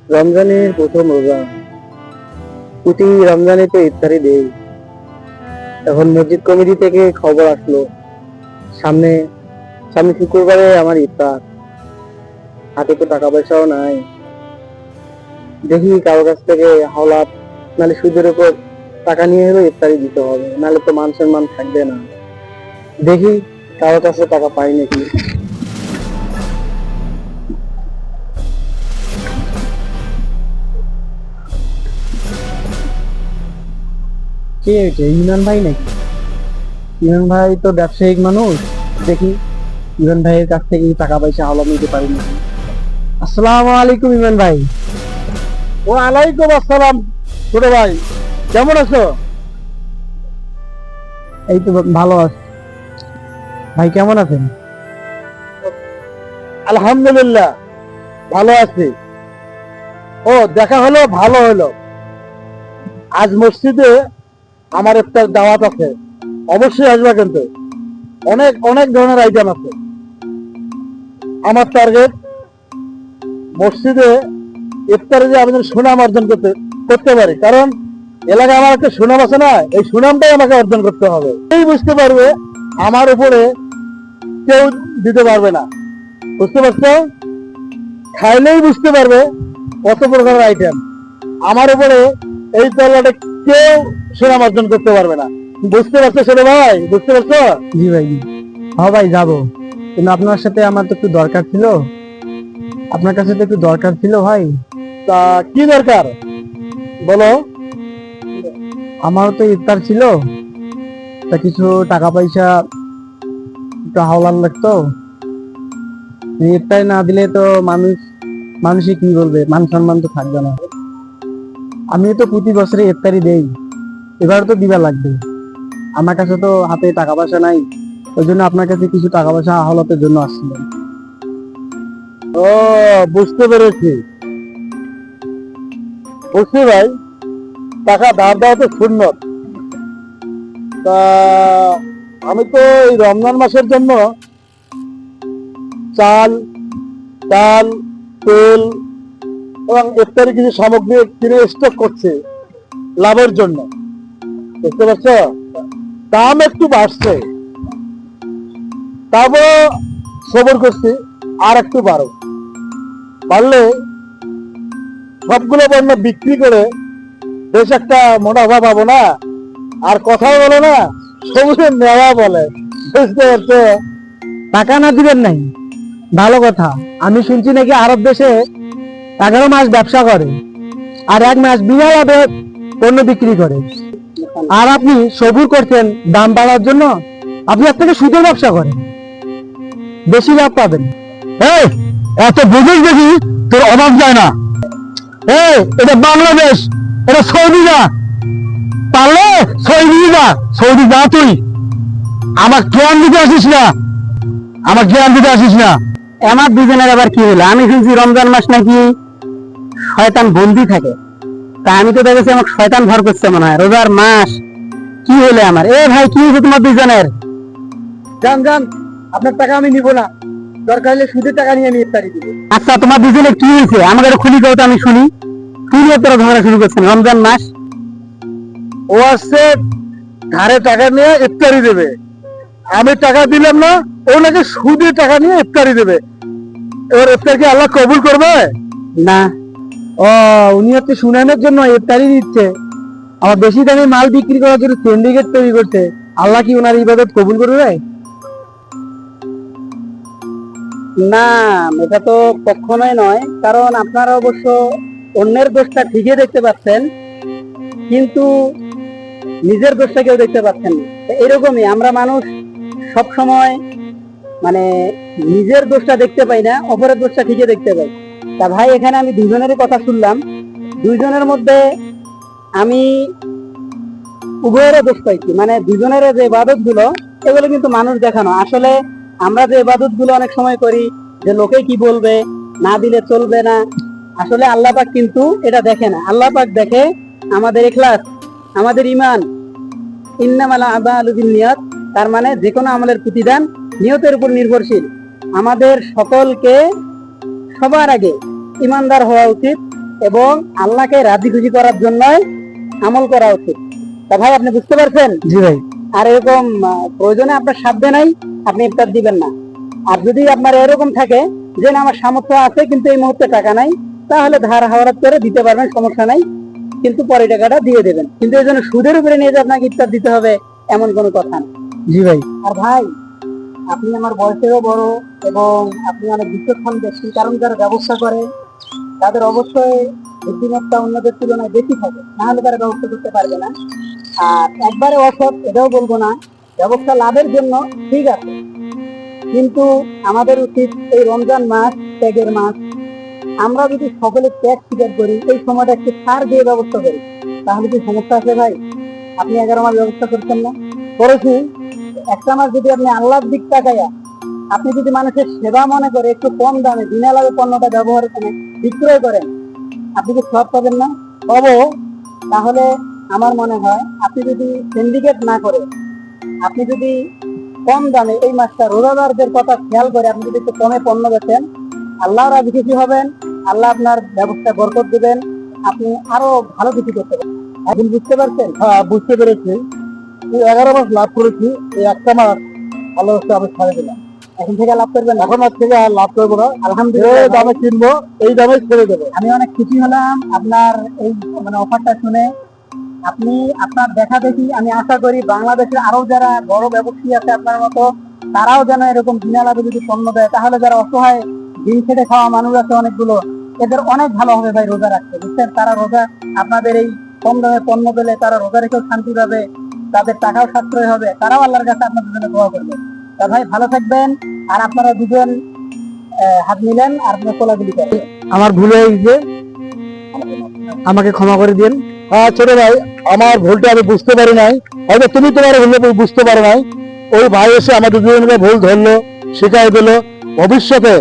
রমজানের প্রথম রোজা, প্রতি রমজানে তো ইফতারি দেই। এখন মসজিদ কমিটি থেকে খবর আসলো সামনে সামনে শুক্রবারে আমার ইফতার। হাতে তো টাকা পয়সাও নাই। দেখি কারো কাছ থেকে হাওলাত নাহলে সুদের উপর টাকা নিয়ে হলেও ইফতারি দিতে হবে, নাহলে তো মান সম্মান থাকবে না। দেখি কারো কাছে টাকা পাই নাকি। কে এটা, ইমরান ভাই নাকি? ইমরান ভাই তো ব্যবসায়িক মানুষ, দেখি ইমরান ভাইয়ের কাছ থেকে টাকা পয়সা হাওলাত নিতে পারি নাকি। আসসালামু আলাইকুম ইমরান ভাই। ওয়ালাইকুম আসসালাম ছোট ভাই, কেমন আছো? এই তো ভালো আছি। ভাই কেমন আছেন? আলহামদুলিল্লাহ ভালো আছি। ও দেখা হলো, ভালো হলো। আজ মসজিদে আমার একটা দাওয়াত আছে, অবশ্যই আসবা কিন্তু। অনেক অনেক ধরনের আইটেম আছে। আমার টার্গেট মসজিদে ইফতারে যে আমি যেন সুনাম অর্জন করতে পারি, কারণ এলাকায় আমার একটা সুনাম আছে না, এই সুনামটাই আমাকে অর্জন করতে হবে। এই বুঝতে পারবে আমার উপরে কেউ দিতে পারবে না, বুঝতে পারছো? খাইলেই বুঝতে পারবে কত প্রকারের আইটেম আমার উপরে। এই তলাটা কেউ সুনাম অর্জন করতে পারবে না, বুঝতে পারছো ছোট ভাই? বুঝতে পারছো? জি ভাই, হ্যাঁ ভাই যাবো, কিন্তু আপনার সাথে আমার তো একটু দরকার ছিল। আপনার কাছে তো একটু দরকার ছিল ভাই। তা কি দরকার বলো? আমারও তো ইফতার ছিল, তা কিছু টাকা পয়সা একটু হাওলাত লাগতো। ইফতার না দিলে তো মানুষই কি বলবে, মান সম্মান তো থাকবে না। আমি তো প্রতি বছরে ইফতারি দেই, এবার তো দিবা লাগবে। আমার কাছে তো হাতে টাকা পয়সা নাই, ওই জন্য আপনার কাছে কিছু টাকা পয়সা হাওলাতের জন্য আসছিলাম। ও, বুঝতে পেরেছি। বুঝছি ভাই, টাকা ধার দেওয়া তো সুন্নত। তা আমি তো এই রমজান মাসের জন্য চাল, ডাল, তেল এবং ইত্যাদি কিছু সামগ্রী কিনে স্টক করছি লাভের জন্য, বুঝতে পারছো? দাম একটু বাড়ছে, তারপর সবর করছি আর একটু বাড়লে সবগুলো পণ্য বিক্রি করে বেশ একটা মুনাফা পাবো না। আর কথাও বলে না, সবুজে নেওয়া বলে, বুঝতে পারছো? টাকা না দিবেন নাই, ভালো কথা। আমি শুনছি নাকি আরব দেশে 11 মাস ব্যবসা করে আর 1 মাস বিনা লাভে পণ্য বিক্রি করে, আর আপনি সবুর করছেন দাম বাড়ার জন্য। আপনি এর থেকে সুদের ব্যবসা করেন, বেশি লাভ পাবেন। এই, এত বুঝিস দেখি তোর অভাব যায় না। এই, এটা বাংলাদেশ, এটা সৌদি না। পারলে সৌদি যা তুই। আমার জ্ঞান দিতে আসিস না, আমার জ্ঞান দিতে আসিস না। আমার দুজনের আবার কি হলো? আমি শুনছি রমজান মাস নাকি শয়তান বন্দি থাকে, তা আমি তো দেখেছি আমার শয়তান ভর করছে মনে হয় রোজার মাস। কি হলো আমার? এ ভাই কি হয়েছে তোমার দুজনের? যান, আপনার টাকা আমি নিব না, দরকার হলে সুদের টাকা নিয়ে আমি ইফতারি দিব। আচ্ছা তোমার দুজনের কি হয়েছে আমাকে একটু খুলি দাও তো, আমি শুনি। শুনি তোরা ঝগড়া শুরু করছেন রমজান মাস। ও আসছে ধারে টাকা নিয়ে ইফতারি দেবে, আমি টাকা দিলাম না, ও নাকি সুদে টাকা নিয়ে ইফতারি দেবে। এবার ইফতার কি আল্লাহ কবুল করবে? না, ও উনি হচ্ছে সুনামের জন্য ইফতারি দিচ্ছে, আবার বেশি দামে মাল বিক্রি করার জন্য সিন্ডিকেট তৈরি করছে। আল্লাহ কি ওনার ইবাদত কবুল করবে? না, এটা তো কখনোই নয়। কারণ আপনারা অবশ্য অন্যের দোষটা ঠিকই দেখতে পাচ্ছেন, কিন্তু নিজের দোষটা কেউ দেখতে পাচ্ছেন না। এরকমই আমরা মানুষ সব সময় মানে নিজের দোষটা দেখতে পাই না, অপরের দোষটা ঠিকই দেখতে পাই। তা ভাই এখানে আমি দুজনেরই কথা শুনলাম, দুইজনের মধ্যে আমি উভয়েরও দোষ পাইছি। মানে দুজনের যে ইবাদত গুলো, এগুলো কিন্তু মানুষ দেখানো। আসলে আমরা যে ইবাদত গুলো অনেক সময় করি যে লোকে কি বলবে, না দিলে চলবে না, আসলে আল্লাহ পাক কিন্তু এটা দেখে না। আল্লাহ পাক দেখে আমাদের ইখলাস, আমাদের ঈমান। ইন্নামাল আমালু বিন্নিয়াত, তার মানে যে কোনো আমলের প্রতিদান নিয়তের উপর নির্ভরশীল। আমাদের সকলকে সবার আগে ইমানদার হওয়া উচিত এবং আল্লাহকে রাজি খুশি করার জন্যই আমল করা উচিত। তা ভাই আপনি বুঝতে পারছেন? জি ভাই। আর এরকম প্রয়োজনে আপনার সাধ্য নাই, আপনি ইফতার দিবেন না। আর যদি আপনার এরকম থাকে যে না আমার সামর্থ্য আছে কিন্তু এই মুহূর্তে টাকা নাই, তাহলে ধার হাওলাত করে দিতে পারবেন, সমস্যা নাই, কিন্তু পরে টাকাটা দিয়ে দেবেন। কিন্তু এই জন্য সুদের উপরে নিয়ে যে আপনাকে ইফতার দিতে হবে এমন কোনো কথা না। জি ভাই। আর ভাই আপনি আমার বয়সেও বড় এবং আপনি অনেক বিচক্ষণ ব্যক্তি, কারণ যারা ব্যবসা করে তাদের অবশ্যই বুদ্ধিমত্তা অন্যদের তুলনায় বেশি থাকে, না হলে তারা ব্যবসা করতে পারবে না। আর একবারে অসৎ এটাও বলবো না, ব্যবসা লাভের জন্য ঠিক আছে, কিন্তু আমাদের উচিত এই রমজান মাস ত্যাগের মাস, আমরা যদি সকলে ত্যাগ স্বীকার করি, এই সময়টা একটু ছাড় দিয়ে ব্যবস্থা করি, তাহলে কি সমস্যা আছে ভাই? আপনি 11 মাস ব্যবস্থা করছেন না? করেছি। একটা মাস যদি আপনি আল্লাহর দিক তাকাইয়া আপনি যদি মানুষের সেবা মনে করে একটু কম দামে বিনা লাভে পণ্যটা ব্যবহার করেন, বিক্রয় করেন, আপনি কি সব পাবেন না? পাবো। তাহলে আমার মনে হয় আপনি যদি সিন্ডিকেট না করে, আপনি যদি কম দামে এই মাসটা রোজাদারদের কথা খেয়াল করে আপনি যদি একটু কমে পণ্য বেচেন, আল্লাহ রাজি খুশি হবেন, আল্লাহ আপনার ব্যবসা বরকত দিবেন, আপনি আরো ভালো কিছু করতে পারবেন। এখন বুঝতে পারছেন? হ্যাঁ বুঝতে পেরেছি। এই 11 মাস লাভ করেছি, এই একটা মাস ভালো হচ্ছে আমি ছাড়ে দিলাম। এখন থেকে লাভ করবেন না? এখন আর থেকে আর লাভ করবো না। আলহামদুলিল্লাহ এই দামে কিনবো, এই দামে ছেড়ে দেবো। আমি অনেক খুশি হলাম আপনার এই অফারটা শুনে। আপনি আপনার দেখা দেখি আমি আশা করি বাংলাদেশের আরো যারা বড় ব্যবসায়ী আছে আপনার মতো, তারাও যেন এরকম বিনা লাভে যদি পণ্য দেয়, তাহলে যারা অসহায় দিন খেটে খাওয়া মানুষ আছে অনেকগুলো, এদের অনেক ভালো হবে ভাই রোজা রাখতে, বুঝছেন? তারা রোজা আপনাদের এই কম দামে পণ্য পেলে তারা রোজা রেখেও শান্তি পাবে, তাদের টাকাও সাশ্রয় হবে, তারাও আল্লাহর কাছে আপনাদের জন্য দোয়া করবে। তা ভাই ভালো থাকবেন, আর আপনারা দুজন হাত মিলেন আর আপনারা কোলাগুলি করেন। আমার ভুল হয়ে গেছে, আমাকে ক্ষমা করে দিন। হ্যাঁ ছোট ভাই, আমার ভুলটা আমি বুঝতে পারি নাই, হয়তো তুমি তোমার ভুল বুঝতে পারো নাই। ওই ভাই এসে আমাদের দুজনকে ভুল ধরলো, শিখাই দিল। ভবিষ্যতে